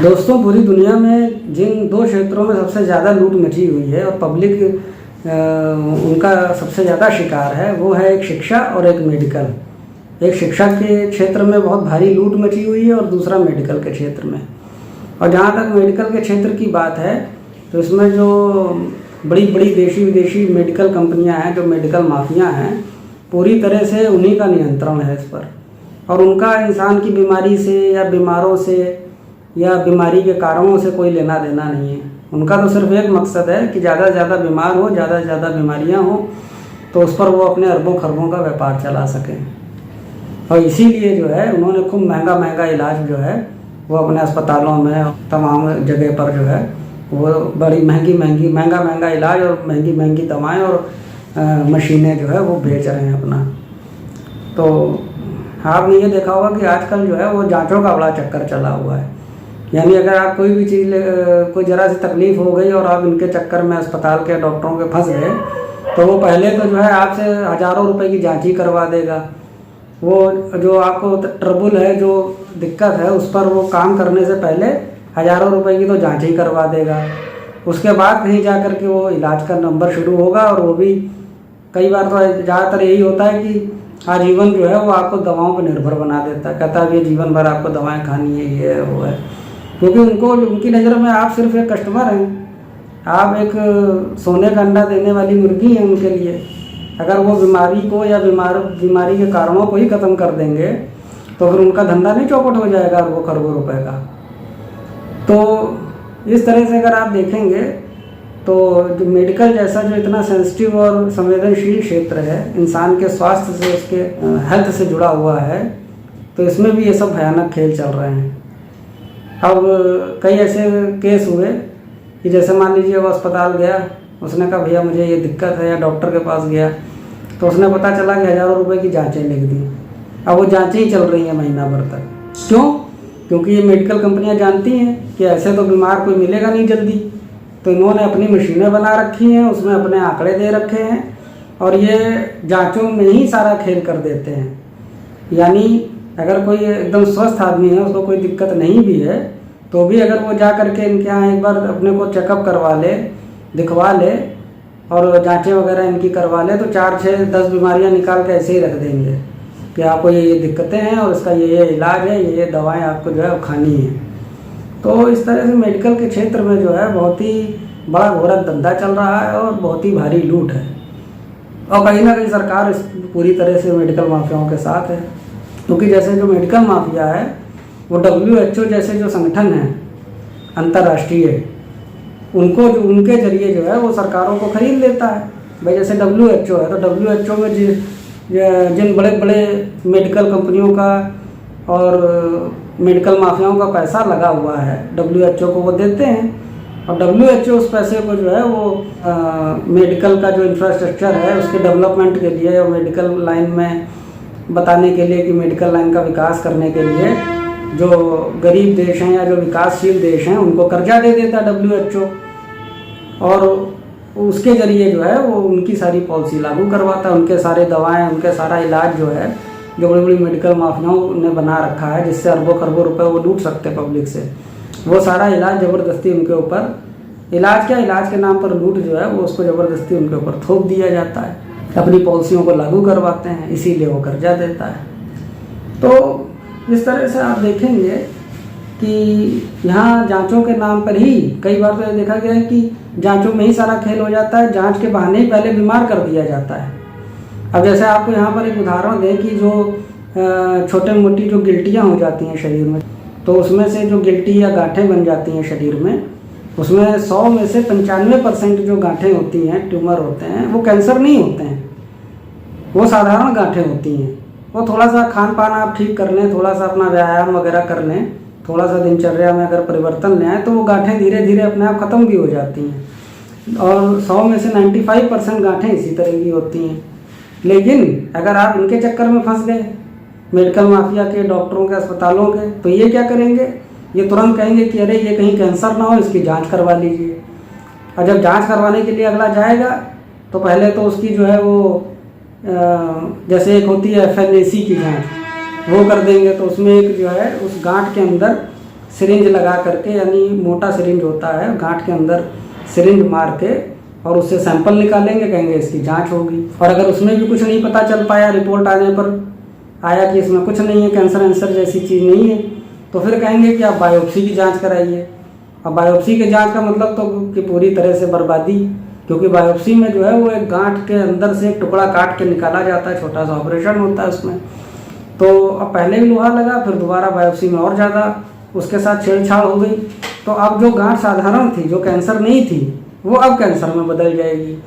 दोस्तों, पूरी दुनिया में जिन दो क्षेत्रों में सबसे ज़्यादा लूट मची हुई है और पब्लिक उनका सबसे ज़्यादा शिकार है, वो है एक शिक्षा और एक मेडिकल। एक शिक्षा के क्षेत्र में बहुत भारी लूट मची हुई है और दूसरा मेडिकल के क्षेत्र में। और जहाँ तक मेडिकल के क्षेत्र की बात है तो इसमें जो बड़ी बड़ी देशी विदेशी मेडिकल कंपनियाँ हैं, जो मेडिकल माफिया हैं, पूरी तरह से उन्हीं का नियंत्रण है इस पर। और उनका इंसान की बीमारी से या बीमारों से या बीमारी के कारणों से कोई लेना देना नहीं है। उनका तो सिर्फ एक मकसद है कि ज़्यादा से ज़्यादा बीमार हो, ज़्यादा से ज़्यादा बीमारियाँ हो, तो उस पर वो अपने अरबों खरबों का व्यापार चला सकें। और इसीलिए जो है उन्होंने खूब महंगा महंगा इलाज जो है वो अपने अस्पतालों में तमाम जगह पर जो है वो बड़ी महंगा महंगा इलाज और महंगी महंगी दवाएँ और मशीनें जो है वो बेच रहे हैं अपना। तो आपने ये देखा होगा कि आजकल जो है वो जांचों का बड़ा चक्कर चला हुआ है। यानी अगर आप कोई भी चीज़ कोई ज़रा सी तकलीफ़ हो गई और आप इनके चक्कर में अस्पताल के डॉक्टरों के फंस गए, तो वो पहले तो जो है आपसे हज़ारों रुपए की जांच ही करवा देगा। वो जो आपको ट्रबल है, जो दिक्कत है, उस पर वो काम करने से पहले हज़ारों रुपए की तो जांच ही करवा देगा। उसके बाद कहीं जा कर के वो इलाज का नंबर शुरू होगा। और वो भी कई बार तो ज़्यादातर यही होता है कि आजीवन जो है वो आपको दवाओं पर निर्भर बना देता है। कहता है ये जीवन भर आपको दवाएं खानी है, ये है वो है। क्योंकि उनकी नज़र में आप सिर्फ एक कस्टमर हैं, आप एक सोने का अंडा देने वाली मुर्गी हैं उनके लिए। अगर वो बीमारी को या बीमारी के कारणों को ही ख़त्म कर देंगे तो फिर उनका धंधा नहीं चौपट हो जाएगा वो खरबों रुपए का। तो इस तरह से अगर आप देखेंगे तो जो मेडिकल जैसा जो इतना सेंसिटिव और संवेदनशील क्षेत्र है, इंसान के स्वास्थ्य से, उसके हेल्थ से जुड़ा हुआ है, तो इसमें भी ये सब भयानक खेल चल रहे हैं। अब कई ऐसे केस हुए कि जैसे मान लीजिए वो अस्पताल गया, उसने कहा भैया मुझे ये दिक्कत है, या डॉक्टर के पास गया तो उसने पता चला कि हज़ारों रुपए की जांचें लिख दी। अब वो जांचें ही चल रही हैं महीना भर तक। क्यों? क्योंकि ये मेडिकल कंपनियां जानती हैं कि ऐसे तो बीमार कोई मिलेगा नहीं जल्दी, तो इन्होंने अपनी मशीनें बना रखी हैं, उसमें अपने आंकड़े दे रखे हैं और ये जांचों में ही सारा खेल कर देते हैं। यानी अगर कोई एकदम स्वस्थ आदमी है, उसको कोई दिक्कत नहीं भी है, तो भी अगर वो जा करके इनके यहाँ एक बार अपने को चेकअप करवा ले, दिखवा ले और जांचें वगैरह इनकी करवा ले, तो 4, 6, 10 बीमारियाँ निकाल के ऐसे ही रख देंगे कि आपको ये दिक्कतें हैं और इसका ये इलाज है, ये दवाएँ आपको जो है खानी है। तो इस तरह से मेडिकल के क्षेत्र में जो है बहुत ही बड़ा घोरक धंधा चल रहा है और बहुत ही भारी लूट है। और कहीं ना कहीं सरकार इस पूरी तरह से मेडिकल माफियाओं के साथ है। क्योंकि जैसे जो मेडिकल माफिया है वो WHO जैसे जो संगठन हैं अंतर्राष्ट्रीय, उनके जरिए जो है वो सरकारों को खरीद लेता है। भाई जैसे WHO है तो WHO में जिन बड़े बड़े मेडिकल कंपनियों का और मेडिकल माफियाओं का पैसा लगा हुआ है, WHO को वो देते हैं। और WHO उस पैसे को जो है वो मेडिकल का जो इंफ्रास्ट्रक्चर है उसके डेवलपमेंट के लिए और मेडिकल लाइन में बताने के लिए कि मेडिकल लाइन का विकास करने के लिए जो गरीब देश हैं या जो विकासशील देश हैं उनको कर्जा दे देता है WHO, और उसके ज़रिए जो है वो उनकी सारी पॉलिसी लागू करवाता है। उनके सारे दवाएं, उनके सारा इलाज जो है, जो बड़ी बड़ी मेडिकल माफियाओं ने बना रखा है जिससे अरबों खरबों रुपए वो लूट सकते हैं पब्लिक से, वो सारा इलाज ज़बरदस्ती उनके ऊपर, इलाज के नाम पर लूट जो है वो उसको ज़बरदस्ती उनके ऊपर थोप दिया जाता है, अपनी पॉलिसियों को लागू करवाते हैं, इसीलिए वो कर्जा देता है। तो इस तरह से आप देखेंगे कि यहाँ जांचों के नाम पर ही कई बार तो देखा गया है कि जांचों में ही सारा खेल हो जाता है। जांच के बहाने ही पहले बीमार कर दिया जाता है। अब जैसे आपको यहाँ पर एक उदाहरण दें कि जो छोटे मोटी जो गिल्टियाँ हो जाती हैं शरीर में, तो उसमें से जो गिल्टी या गांठें बन जाती हैं शरीर में, उसमें 100 में से 95% जो गांठें होती हैं, ट्यूमर होते हैं, वो कैंसर नहीं होते हैं, वो साधारण गांठें होती हैं। वो थोड़ा सा खान पान आप ठीक कर लें, थोड़ा सा अपना व्यायाम वगैरह कर लें, थोड़ा सा दिनचर्या में अगर परिवर्तन ले आए तो वो गांठें धीरे धीरे अपने आप ख़त्म भी हो जाती हैं। और 100 में से 95% गांठें इसी तरह की होती हैं। लेकिन अगर आप उनके चक्कर में फंस गए, मेडिकल माफिया के, डॉक्टरों के, अस्पतालों के, तो ये क्या करेंगे? ये तुरंत कहेंगे कि अरे ये कहीं कैंसर ना हो, इसकी जांच करवा लीजिए। और जब जांच करवाने के लिए अगला जाएगा तो पहले तो उसकी जो है वो जैसे एक होती है FNAC की जांच, वो कर देंगे। तो उसमें एक जो है उस गांठ के अंदर सिरिंज लगा करके, यानी मोटा सिरिंज होता है, गांठ के अंदर सिरिंज मार के और उससे सैंपल निकालेंगे, कहेंगे इसकी जांच होगी। और अगर उसमें भी कुछ नहीं पता चल पाया, रिपोर्ट आने पर आया कि इसमें कुछ नहीं है, कैंसर वैंसर जैसी चीज़ नहीं है, तो फिर कहेंगे कि आप बायोप्सी की जांच कराइए। अब बायोप्सी की जांच का मतलब तो कि पूरी तरह से बर्बादी, क्योंकि बायोप्सी में जो है वो एक गांठ के अंदर से एक टुकड़ा काट के निकाला जाता है, छोटा सा ऑपरेशन होता है उसमें। तो अब पहले भी लोहा लगा, फिर दोबारा बायोप्सी में और ज़्यादा उसके साथ छेड़छाड़ हो गई। तो अब जो गांठ साधारण थी, जो कैंसर नहीं थी, वो अब कैंसर में बदल जाएगी।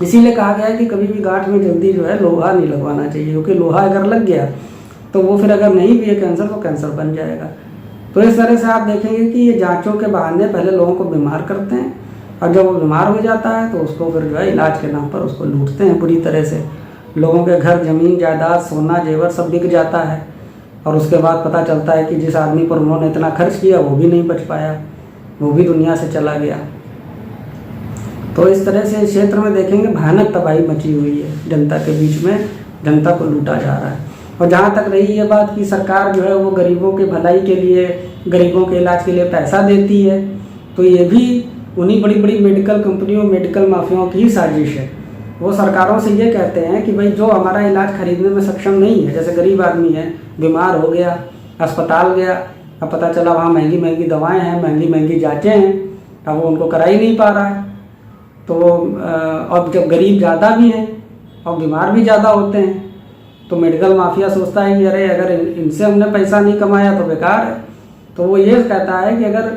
इसीलिए कहा गया है कि कभी भी गांठ में जल्दी जो है लोहा नहीं लगवाना चाहिए, क्योंकि लोहा अगर लग गया तो वो फिर अगर नहीं भी है कैंसर, तो कैंसर बन जाएगा। तो इस तरह से आप देखेंगे कि ये जांचों के बहाने पहले लोगों को बीमार करते हैं, और जब वो बीमार हो जाता है तो उसको फिर जो है इलाज के नाम पर उसको लूटते हैं पूरी तरह से। लोगों के घर, ज़मीन, जायदाद, सोना, जेवर सब बिक जाता है, और उसके बाद पता चलता है कि जिस आदमी पर उन्होंने इतना खर्च किया वो भी नहीं बच पाया, वो भी दुनिया से चला गया। तो इस तरह से इस क्षेत्र में देखेंगे भयानक तबाही मची हुई है, जनता के बीच में जनता को लूटा जा रहा है। और जहाँ तक रही ये बात कि सरकार जो है वो गरीबों के भलाई के लिए, गरीबों के इलाज के लिए पैसा देती है, तो ये भी उन्हीं बड़ी बड़ी मेडिकल कंपनियों, मेडिकल माफियाओं की ही साजिश है। वो सरकारों से ये कहते हैं कि भाई जो हमारा इलाज खरीदने में सक्षम नहीं है, जैसे गरीब आदमी है, बीमार हो गया, अस्पताल गया, अब पता चला वहाँ महंगी महंगी दवाएँ हैं, महंगी महंगी जाँचें हैं, अब वो उनको करा ही नहीं पा रहा है। तो और जब गरीब ज़्यादा भी हैं और बीमार भी ज़्यादा होते हैं, तो मेडिकल माफिया सोचता है कि अरे अगर इनसे हमने पैसा नहीं कमाया तो बेकार है। तो वो ये कहता है कि अगर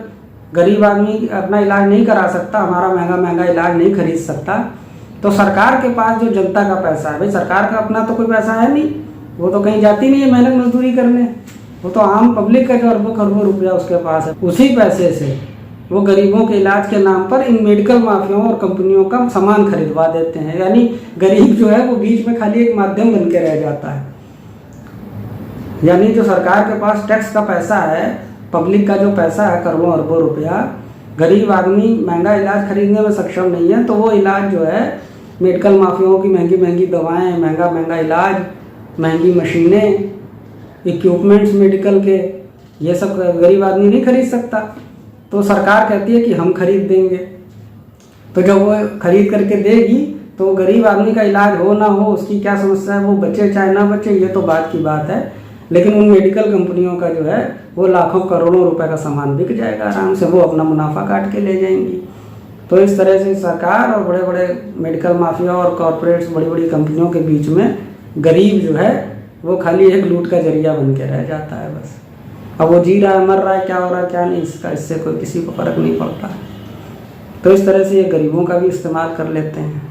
गरीब आदमी अपना इलाज नहीं करा सकता, हमारा महंगा महंगा इलाज नहीं खरीद सकता, तो सरकार के पास जो जनता का पैसा है, भाई सरकार का अपना तो कोई पैसा है नहीं, वो तो कहीं जाती नहीं है मेहनत मजदूरी करने, वो तो आम पब्लिक का जो अरबों खरबों रुपया उसके पास है, उसी पैसे से वो गरीबों के इलाज के नाम पर इन मेडिकल माफियाओं और कंपनियों का सामान खरीदवा देते हैं। यानी गरीब जो है वो बीच में खाली एक माध्यम बन के रह जाता है। यानी जो सरकार के पास टैक्स का पैसा है, पब्लिक का जो पैसा है करोड़ों अरबों रुपया, गरीब आदमी महंगा इलाज खरीदने में सक्षम नहीं है, तो वो इलाज जो है मेडिकल माफियाओं की महंगी महंगी दवाएँ, महंगा महंगा इलाज, महंगी मशीनें, इक्विपमेंट्स मेडिकल के, ये सब गरीब आदमी नहीं खरीद सकता। तो सरकार कहती है कि हम खरीद देंगे। तो जब वो खरीद करके देगी तो गरीब आदमी का इलाज हो ना हो, उसकी क्या समस्या है, वो बचे चाहे ना बचे, ये तो बात की बात है, लेकिन उन मेडिकल कंपनियों का जो है वो लाखों करोड़ों रुपए का सामान बिक जाएगा आराम से, वो अपना मुनाफा काट के ले जाएंगी। तो इस तरह से सरकार और बड़े बड़े मेडिकल माफिया और कॉरपोरेट्स, बड़ी बड़ी कंपनियों के बीच में गरीब जो है वो खाली एक लूट का जरिया बन के रह जाता है बस। अब वो जी रहा है, मर रहा है, क्या हो रहा है क्या नहीं, इससे कोई किसी को फर्क नहीं पड़ता। तो इस तरह से ये गरीबों का भी इस्तेमाल कर लेते हैं।